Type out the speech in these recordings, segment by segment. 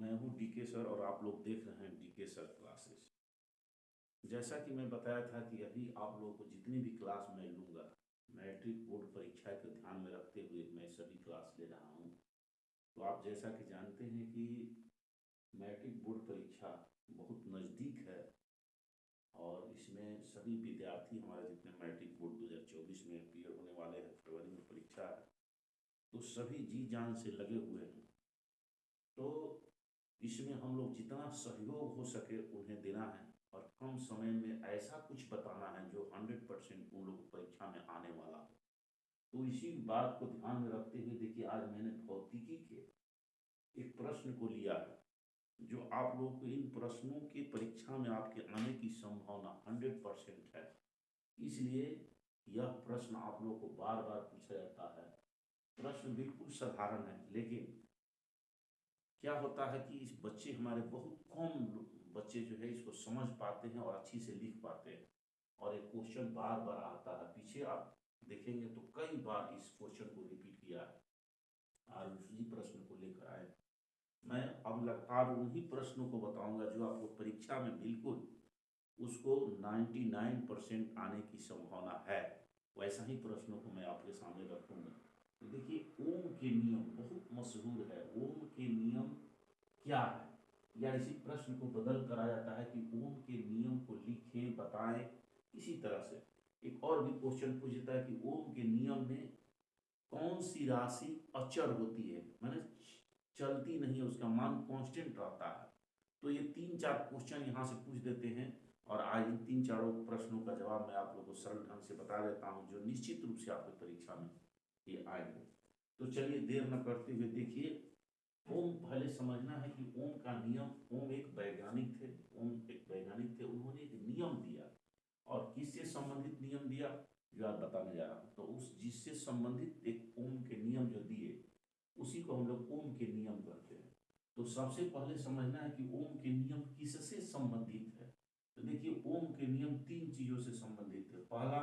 मैं हूँ DK sir और आप लोग देख रहे हैं डीके सर क्लासेस। जैसा कि मैं बताया था कि अभी आप लोगों को जितनी भी क्लास मैं लूँगा, मैट्रिक बोर्ड परीक्षा को ध्यान में रखते हुए मैं सभी क्लास ले रहा हूँ। तो आप जैसा कि जानते हैं कि मैट्रिक बोर्ड परीक्षा बहुत नज़दीक है और इसमें सभी विद्यार्थी हमारे जितने मैट्रिक बोर्ड 2024 में अपीयर होने वाले हैं, फरवरी में परीक्षा है, तो सभी जी जान से लगे हुए हैं। तो इसमें हम लोग जितना सहयोग हो सके उन्हें देना है और कम समय में ऐसा कुछ बताना है जो 100% उन लोग परीक्षा में आने वाला हो। तो इसी बात को ध्यान में रखते हुए देखिए, आज मैंने भौतिकी के एक प्रश्न को लिया है जो आप लोगों को इन प्रश्नों की परीक्षा में आपके आने की संभावना 100% है। इसलिए यह प्रश्न आप लोगों को बार बार पूछा जाता है। प्रश्न बिल्कुल साधारण है, लेकिन क्या होता है कि इस बच्चे हमारे बहुत कम बच्चे जो है इसको समझ पाते हैं और अच्छी से लिख पाते हैं। और एक क्वेश्चन बार बार आता है, पीछे आप देखेंगे तो कई बार इस क्वेश्चन को रिपीट किया है। आज उसी प्रश्न को लेकर आए। मैं अब लगातार उन्हीं प्रश्नों को बताऊंगा जो आपको परीक्षा में बिल्कुल उसको 99% आने की संभावना है। वैसा ही प्रश्नों को मैं आपके सामने रखूंगा। तो देखिए, ओम के नियम बहुत मशहूर है। ओम के नियम क्या है, या इसी प्रश्न को बदल करा जाता है कि ओम के नियम को लिखें, बताएं। इसी तरह से एक और भी क्वेश्चन पूछता है कि ओम के नियम में कौन सी राशि अचर होती है, माने चलती नहीं है, उसका मान कांस्टेंट रहता है। तो ये तीन चार क्वेश्चन यहाँ से पूछ देते हैं और आज इन तीन चारों प्रश्नों का जवाब मैं आप लोगों को सरल ढंग से बता देता हूँ जो निश्चित रूप से आपकी परीक्षा में ये आएंगे। तो चलिए देर न करते हुए देखिए, ओम पहले समझना है कि ओम का नियम, ओम एक वैज्ञानिक थे। ओम एक वैज्ञानिक थे, उन्होंने एक नियम दिया और किससे संबंधित नियम दिया जो आज बताने जा रहा हूँ। तो उस जिससे संबंधित एक ओम के नियम जो दिए उसी को हम लोग ओम के नियम कहते हैं। तो सबसे पहले समझना है कि ओम के नियम किससे संबंधित है। तो देखिए, ओम के नियम तीन चीजों से संबंधित है। पहला,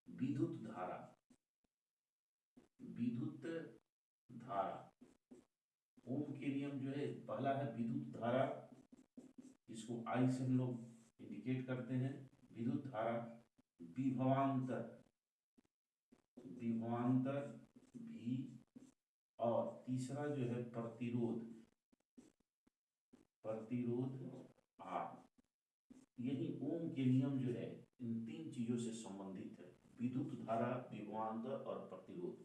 विद्युत धारा। विद्युत धारा, ओम के नियम जो है पहला है विद्युत धारा। इसको आई से हम लोग इंडिकेट करते हैं। विद्युत धारा, विभवांतर, विभवांतर भी, और तीसरा जो है प्रतिरोध, प्रतिरोध आर। यही ओम के नियम जो है इन तीन चीजों से संबंधित है। विद्युत धारा, विभवांतर और प्रतिरोध।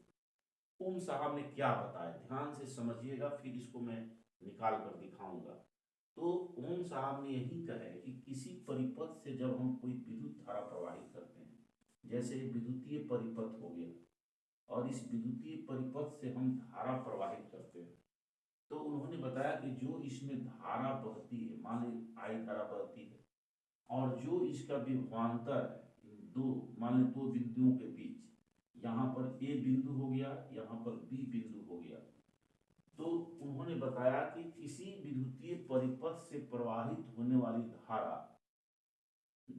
ओम साहब ने क्या बताया, ध्यान से समझिएगा, फिर इसको मैं निकाल कर दिखाऊंगा। तो ओम साहब ने यही कहा है कि किसी परिपथ से जब हम कोई विद्युत धारा प्रवाहित करते हैं, जैसे विद्युतीय परिपथ हो गया, और इस विद्युतीय परिपथ से हम धारा प्रवाहित करते हैं, तो उन्होंने बताया कि जो इसमें धारा बहती है, मान ली आई धारा बहती है, और जो इसका विभवांतर है, दो मान ली दो बिंदुओं के बीच, यहाँ पर ए बिंदु हो गया, यहाँ पर बी बिंदु हो गया, तो उन्होंने बताया कि किसी विद्युतीय परिपथ से प्रवाहित होने वाली धारा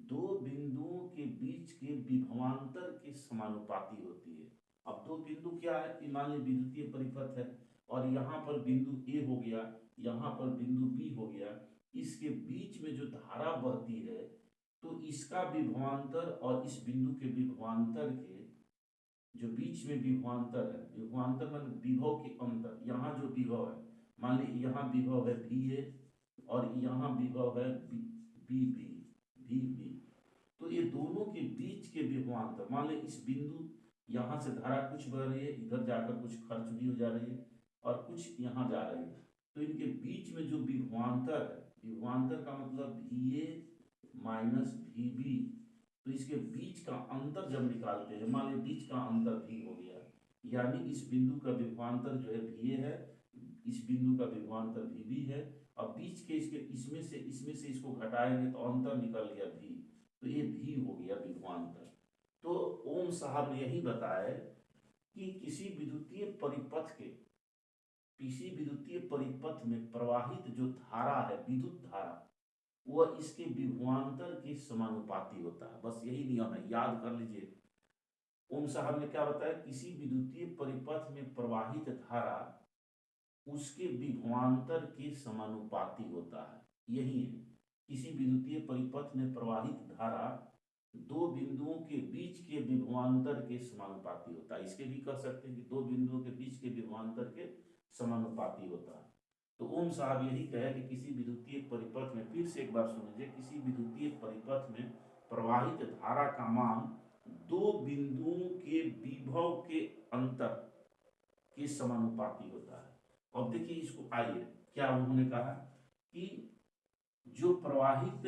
दो बिंदुओं के बीच के विभवांतर के समानुपाती होती है। अब दो बिंदु क्या है कि मान लीजिए विद्युतीय परिपथ है और यहाँ पर बिंदु ए हो गया, यहाँ पर बिंदु बी हो गया, इसके बीच में जो धारा बहती है तो इसका विभवांतर और इस बिंदु के विभवांतर के जो बीच में विभवांतर है, विभवांतर मान विभव के अंतर, यहाँ जो विभव है, मान ली यहाँ विभव है वी ए और यहाँ विभव है बी बी, वी बी, तो ये दोनों के बीच के विभवांतर, मान ली इस बिंदु यहाँ से धारा कुछ बह रही है, इधर जाकर कुछ खर्च भी हो जा रही है और कुछ यहाँ जा रही है, तो इनके बीच में जो विभवांतर है, विभवांतर का मतलब V A minus V B, तो इसके बीच का अंतर जब निकालते हैं, मान लीजिए बीच का अंतर भी हो गया, यानी इस बिंदु का विभवांतर जो है वी है, इस बिंदु का विभवांतर वी बी है, और बीच के इसके इसमें से इसको घटाएंगे तो अंतर निकल गया भी, तो ये भी हो गया विभवांतर। तो ओम साहब ने यही बताया कि किसी विद्युतीय परिपथ के, किसी विद्युतीय परिपथ में प्रवाहित जो धारा है, विद्युत धारा, वह इसके विभवांतर के समानुपाती होता है। बस यही नियम है, याद कर लीजिए। ओम साहब ने क्या बताया, किसी विद्युतीय परिपथ में प्रवाहित धारा उसके विभवांतर के समानुपाती होता है। यही है, किसी विद्युतीय परिपथ में प्रवाहित धारा दो बिंदुओं के बीच के विभवांतर के समानुपाती होता है। इसके भी कह सकते हैं कि दो बिंदुओं के बीच के विभवांतर के समानुपाती होता है। तो ओम साहब यही कहे कि किसी विद्युतीय परिपथ में, फिर से एक बार सुनिए, किसी विद्युतीय परिपथ में प्रवाहित धारा का मान दो बिंदुओं के विभव के अंतर के समानुपाती होता है। अब देखिए इसको, आइए क्या उन्होंने कहा कि जो प्रवाहित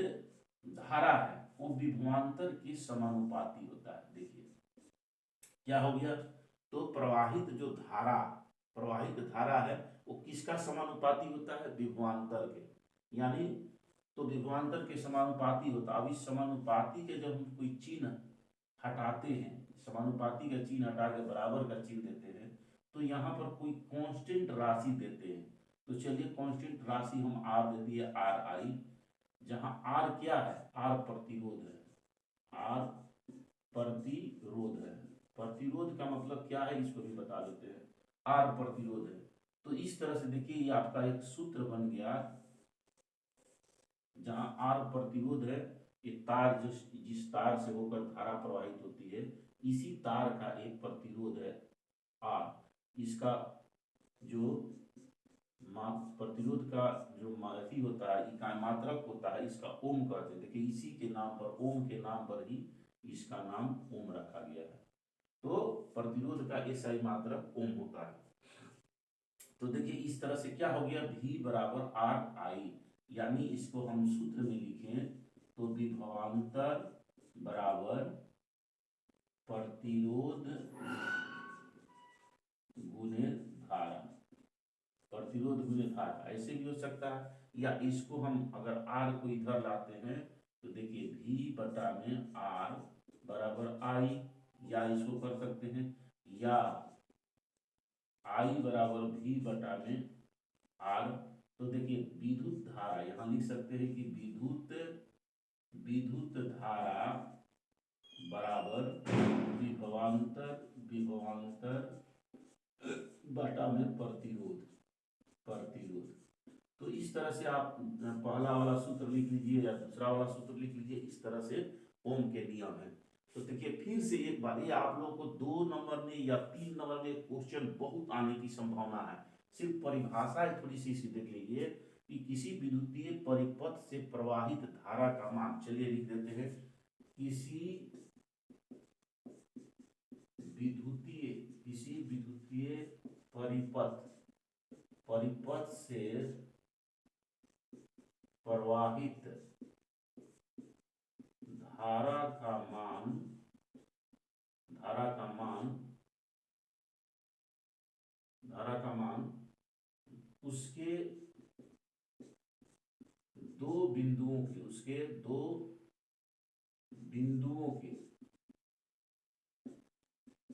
धारा है वो विभवांतर के समानुपाती होता है। देखिए क्या हो गया, तो प्रवाहित धारा है वो किसका समानुपाती होता है, विभवांतर के, यानी तो विभवांतर के समानुपाती होता है। अब इस समानुपाती के जब हम कोई चिन्ह हटाते हैं, समानुपाती का चिन्ह हटा के बराबर का चिन्ह देते हैं, तो यहाँ पर कोई कांस्टेंट राशि देते हैं। तो चलिए कांस्टेंट राशि हम आर दे दिए, आर आई, जहां आर क्या है, आर प्रतिरोध है, आर प्रतिरोध है। प्रतिरोध का मतलब क्या है इसको भी बता देते हैं, आर प्रतिरोध है। तो इस तरह से देखिए ये आपका एक सूत्र बन गया, जहां आर प्रतिरोध है, ये तार जिस तार से होकर धारा प्रवाहित होती है, इसी तार का एक प्रतिरोध है आर। इसका जो प्रतिरोध का जो अथी होता है, इकाई मात्रक होता है, इसका ओम कहते हैं। देखिए इसी के नाम पर, ओम के नाम पर ही इसका नाम ओम रखा गया है। तो प्रतिरोध का एसआई मात्रक ओम होता है। तो देखिए इस तरह से क्या हो गया, V बराबर आर आई, यानी इसको हम सूत्र में लिखें तो विभवांतर बराबर प्रतिरोध गुणे धारा, प्रतिरोध गुणे धारा, ऐसे भी हो सकता है। या इसको हम अगर आर को इधर लाते हैं तो देखिए V बटा में आर बराबर आई, या इसको कर सकते हैं, या आई बराबर V बटा में आर। तो देखिए विद्युत धारा यहां लिख सकते हैं कि विद्युत धारा बराबर विभवांतर बटा में प्रतिरोध। तो इस तरह से आप पहला वाला सूत्र लिख लीजिए या दूसरा वाला सूत्र लिख लीजिए, इस तरह से ओम के नियम है। तो देखिए फिर से एक बार, ये आप लोगों को 2 नंबर में या 3 नंबर में क्वेश्चन बहुत आने की संभावना है। सिर्फ परिभाषा थोड़ी सी देख लीजिए कि किसी विद्युतीय परिपथ से प्रवाहित धारा का मान, चलिए लिख देते हैं, किसी विद्युतीय परिपथ से प्रवाहित धारा का मान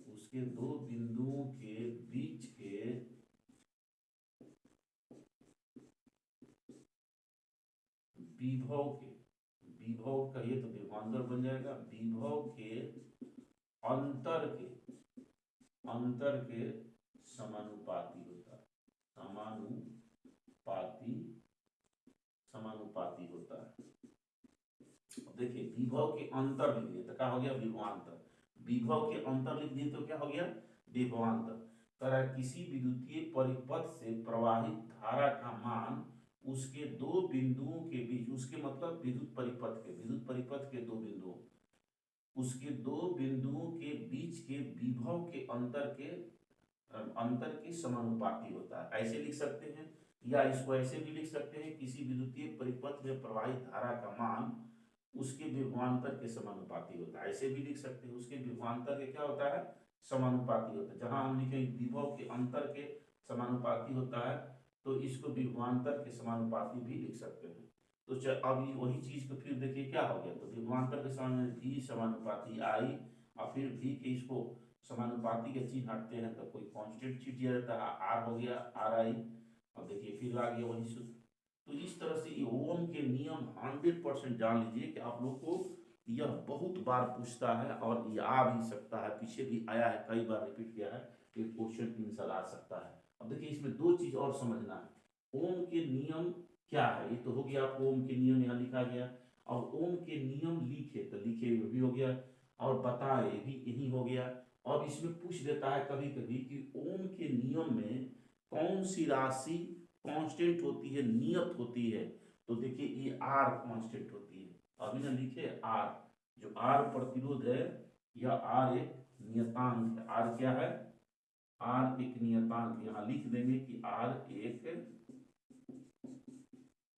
उसके दो बिंदुओं के बीच के विभव कहिए तो विभवांतर बन जाएगा, विभव के अंतर के समानुपाती होता है, समानुपाती होता है। देखिए विभव के अंतर लिख दिए तो क्या हो गया, विभवांतर। विभव के अंतर लिख दिए तो क्या हो गया, विभवांतर। तरह किसी विद्युतीय परिपथ से प्रवाहित धारा का मान उसके दो बिंदुओं के बीच, उसके मतलब विद्युत परिपथ के दो बिंदुओं, उसके दो बिंदुओं के बीच के विभव के अंतर के समानुपाती होता है, ऐसे लिख सकते हैं। या इसको ऐसे भी लिख सकते हैं, किसी विद्युतीय परिपथ में प्रवाहित धारा का मान उसके विभवांतर के समानुपाती होता है, ऐसे भी लिख सकते हैं। उसके विभवांतर के क्या होता है, समानुपाती होता है। जहां हम लिखे विभव के अंतर के समानुपाती होता है, तो इसको विभवांतर के समानुपाती भी लिख सकते हैं। तो अब वही चीज को फिर देखिए क्या हो गया, तो विभवांतर के समान भी समानुपाती आई, और फिर भी के इसको समानुपाती के चिन्ह हटते हैं तो कोई कांस्टेंट चिन्ह दिया जाता है, आर हो गया आर आई। अब देखिए फिर आ गया वही सूत्र। तो इस तरह से ये ओम के नियम 100% जान लीजिए कि आप लोग को यह बहुत बार पूछता है, और ये आ भी सकता है, पीछे भी आया है, कई बार रिपीट किया है, ये क्वेश्चन आंसर आ सकता है। अब देखिए इसमें दो चीज और समझना है। ओम के नियम क्या है, ये तो हो गया, आपको ओम के नियम यहाँ लिखा गया। और ओम के नियम लिखे तो लिखे, ये भी हो गया। और बताए, ये भी यही हो गया। अब इसमें पूछ देता है कभी कभी कि ओम के नियम में कौन सी राशि कांस्टेंट होती है, नियत होती है। तो देखिए ये आर कांस्टेंट होती है। अभी ना लिखे आर, जो आर प्रतिरोध है, यह आर एक नियतांक है। आर क्या है, आर एक नियतांक, यहां लिख देंगे कि आर एक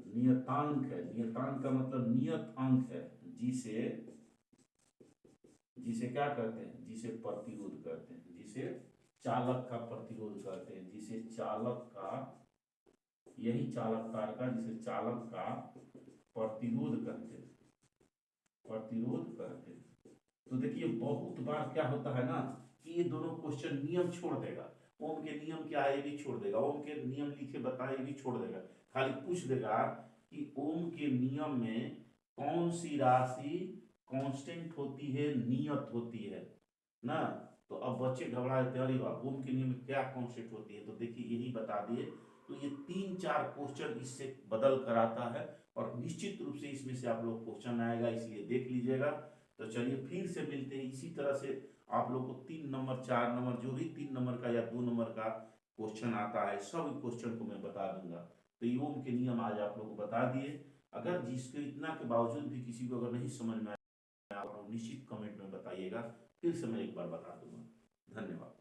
नियतांक है। नियतांक का मतलब नियत अंक है, जिसे जिसे क्या करते हैं, जिसे प्रतिरोध करते हैं, जिसे चालक का प्रतिरोध करते हैं, जिसे चालक का, यही चालक तार का, जिसे चालक का प्रतिरोध करते हैं, प्रतिरोध करते हैं। तो देखिए बहुत बार क्या होता है ना कि ये दोनों क्वेश्चन नियम छोड़ देगा। ओम के नियम क्या है ये भी छोड़ देगा, ओम के नियम लिखे बताए ये भी छोड़ देगा। खाली पूछ देगा कि ओम के नियम में कौन सी राशि कांस्टेंट होती है, नियत होती है ना। तो अब बच्चे घबरा जाते हैं, अरे वाह ओम के नियम में क्या कांस्टेंट होती है, तो देखिए यही बता दिए। तो ये 3-4 क्वेश्चन इससे बदल कर आता है, और निश्चित रूप से इसमें से आप लोग क्वेश्चन आएगा, इसलिए देख लीजिएगा। तो चलिए फिर से मिलते हैं इसी तरह से। आप लोग को 3 नंबर 4 नंबर जो भी 3 नंबर का या 2 नंबर का क्वेश्चन आता है, सब क्वेश्चन को मैं बता दूंगा। तो ये ओम के नियम आज आप लोग को बता दिए। अगर जिसके इतना के बावजूद भी किसी को अगर नहीं समझ में आया, आप निश्चित कमेंट में बताइएगा, फिर से मैं एक बार बता दूंगा। धन्यवाद।